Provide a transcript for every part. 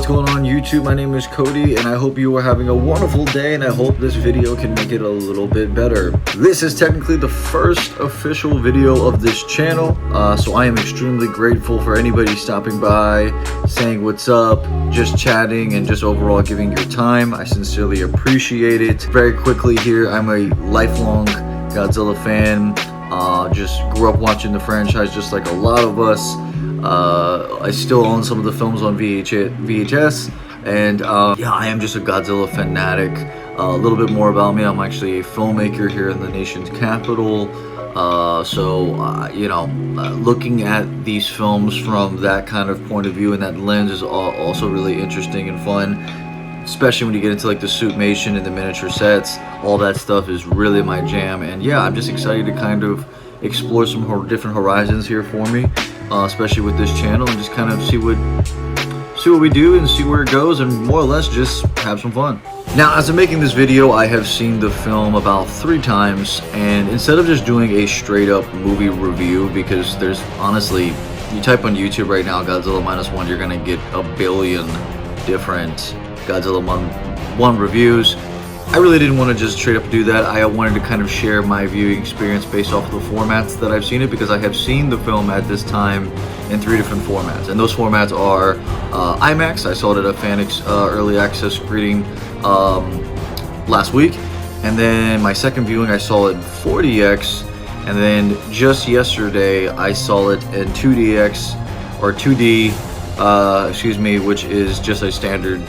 What's going on YouTube? My name is Cody and I hope you are having a wonderful day, and I hope this video can make it a little bit better. This is technically the first official video of this channel, so I am extremely grateful for anybody stopping by, saying what's up, just chatting, and just overall giving your time. I sincerely appreciate it. Very quickly here, I'm a lifelong Godzilla fan. Just grew up watching the franchise just like a lot of us. I still own some of the films on VHS, and yeah, I am just a Godzilla fanatic. A little bit more about me: I'm actually a filmmaker here in the nation's capital. Looking at these films from that kind of point of view and that lens is also really interesting and fun. Especially when you get into like the suitmation and the miniature sets, all that stuff is really my jam. And yeah, I'm just excited to kind of explore some different horizons here for me, especially with this channel, and just kind of see what we do and see where it goes, and more or less just have some fun. Now, as I'm making this video, I have seen the film about 3 times, and instead of just doing a straight up movie review, because there's honestly, you type on YouTube right now Godzilla -1, you're gonna get a billion different Godzilla 1 reviews. I really didn't want to just straight up do that. I wanted to kind of share my viewing experience based off of the formats that I've seen it, because I have seen the film at this time in 3 different formats, and those formats are IMAX. I saw it at a Fanix early access screening last week, and then my second viewing I saw it in 4DX, and then just yesterday I saw it in 2DX or 2D, which is just a standard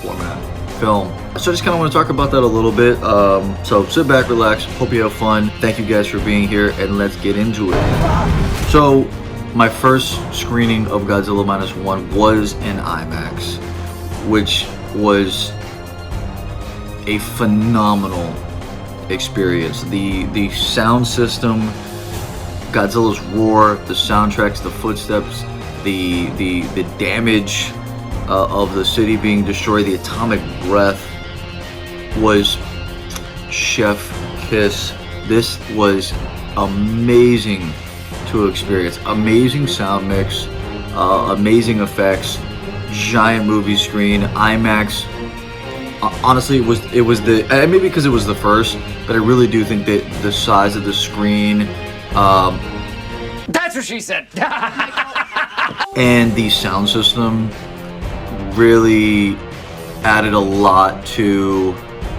format film. So I just kind of want to talk about that a little bit. So sit back, relax, hope you have fun. Thank you guys for being here, and let's get into it. So my first screening of Godzilla -1 was in IMAX, which was a phenomenal experience. The sound system, Godzilla's roar, the soundtracks, the footsteps, the damage of the city being destroyed, the atomic breath was chef kiss. This was amazing to experience. Amazing sound mix, amazing effects, giant movie screen, IMAX. Honestly, it was the, and maybe because it was the first, but I really do think that the size of the screen, that's what she said. and the sound system really added a lot to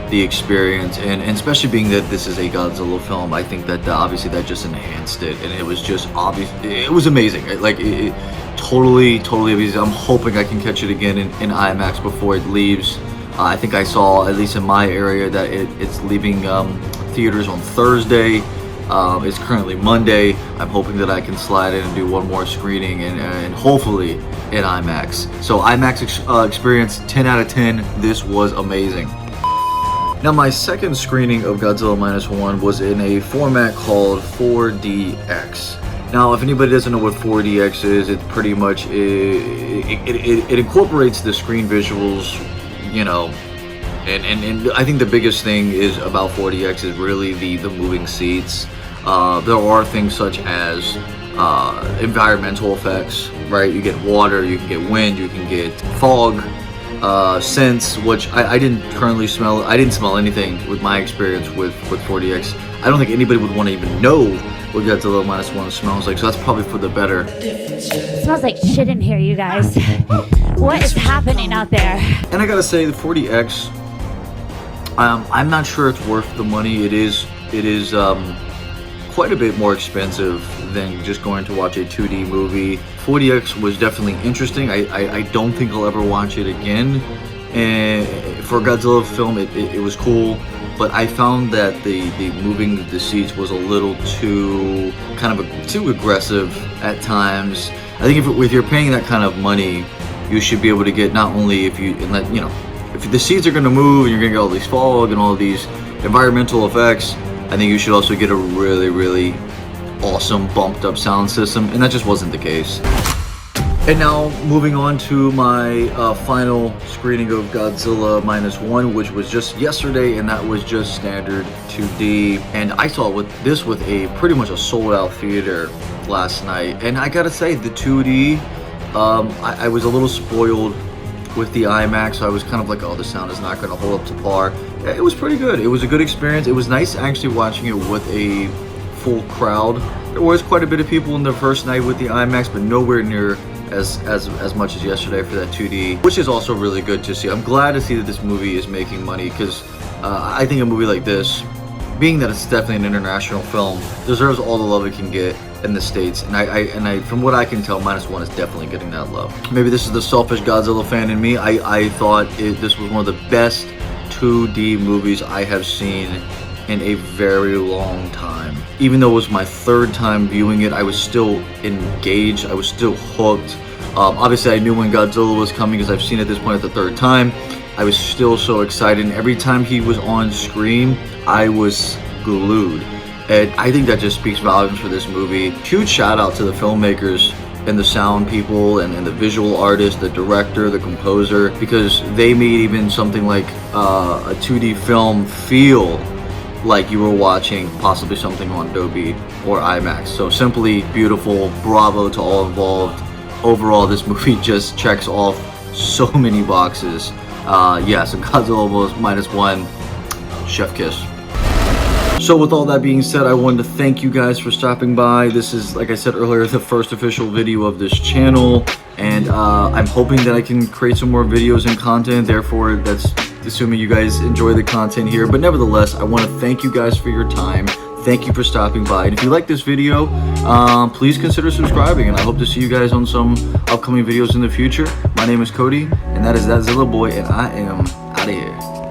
the experience, and especially being that this is a Godzilla film, I think that obviously that just enhanced it, and it was just obvious. It was amazing. It totally amazing. I'm hoping I can catch it again in IMAX before it leaves. I think I saw, at least in my area, that it's leaving theaters on Thursday. It's currently Monday. I'm hoping that I can slide in and do one more screening, and hopefully in IMAX. So IMAX experience, 10 out of 10. This was amazing. Now, my second screening of Godzilla -1 was in a format called 4DX. Now, if anybody doesn't know what 4DX is, it pretty much it incorporates the screen visuals, you know. And I think the biggest thing is about 4DX is really the moving seats. There are things such as environmental effects, right? You get water, you can get wind, you can get fog, scents, which I didn't currently smell. I didn't smell anything with my experience with 4DX. I don't think anybody would want to even know what Godzilla -1 smells like, so that's probably for the better. It smells like shit in here, you guys. What is happening out there? And I gotta say, the 4DX, I'm not sure it's worth the money. It is quite a bit more expensive than just going to watch a 2D movie. 4DX was definitely interesting. I don't think I'll ever watch it again. And for a Godzilla film, it was cool, but I found that the moving the seats was a little too too aggressive at times. I think if you're paying that kind of money, you should be able to get, not only if the seats are going to move and you're going to get all these fog and all these environmental effects, I think you should also get a really awesome bumped up sound system, and that just wasn't the case. And now moving on to my final screening of Godzilla -1, which was just yesterday, and that was just standard 2D. And I saw this with a pretty much a sold out theater last night, and I gotta say, the 2D, I was a little spoiled with the IMAX, so I was kind of like, oh, the sound is not going to hold up to par. It was pretty good. It was a good experience. It was nice actually watching it with a full crowd. There was quite a bit of people in the first night with the IMAX, but nowhere near as much as yesterday for that 2D, which is also really good to see. I'm glad to see that this movie is making money, because I think a movie like this, being that it's definitely an international film, deserves all the love it can get in the States. And I from what I can tell, -1 is definitely getting that love. Maybe this is the selfish Godzilla fan in me. I thought this was one of the best 2D movies I have seen in a very long time. Even though it was my third time viewing it, I was still engaged. I was still hooked. Obviously, I knew when Godzilla was coming because I've seen it at this point at the third time. I was still so excited, and every time he was on screen, I was glued. And I think that just speaks volumes for this movie. Huge shout out to the filmmakers and the sound people and the visual artist, the director, the composer, because they made even something like a 2D film feel like you were watching possibly something on Dolby or IMAX. So simply beautiful. Bravo to all involved. Overall, this movie just checks off so many boxes. Yeah, so Godzilla was -1. Chef kiss. So with all that being said, I wanted to thank you guys for stopping by. This is, like I said earlier, the first official video of this channel, and I'm hoping that I can create some more videos and content. Therefore, that's assuming you guys enjoy the content here. But nevertheless, I want to thank you guys for your time. Thank you for stopping by. And if you like this video, please consider subscribing, and I hope to see you guys on some upcoming videos in the future. My name is Cody, and that is That Zilla Boy, and I am out of here.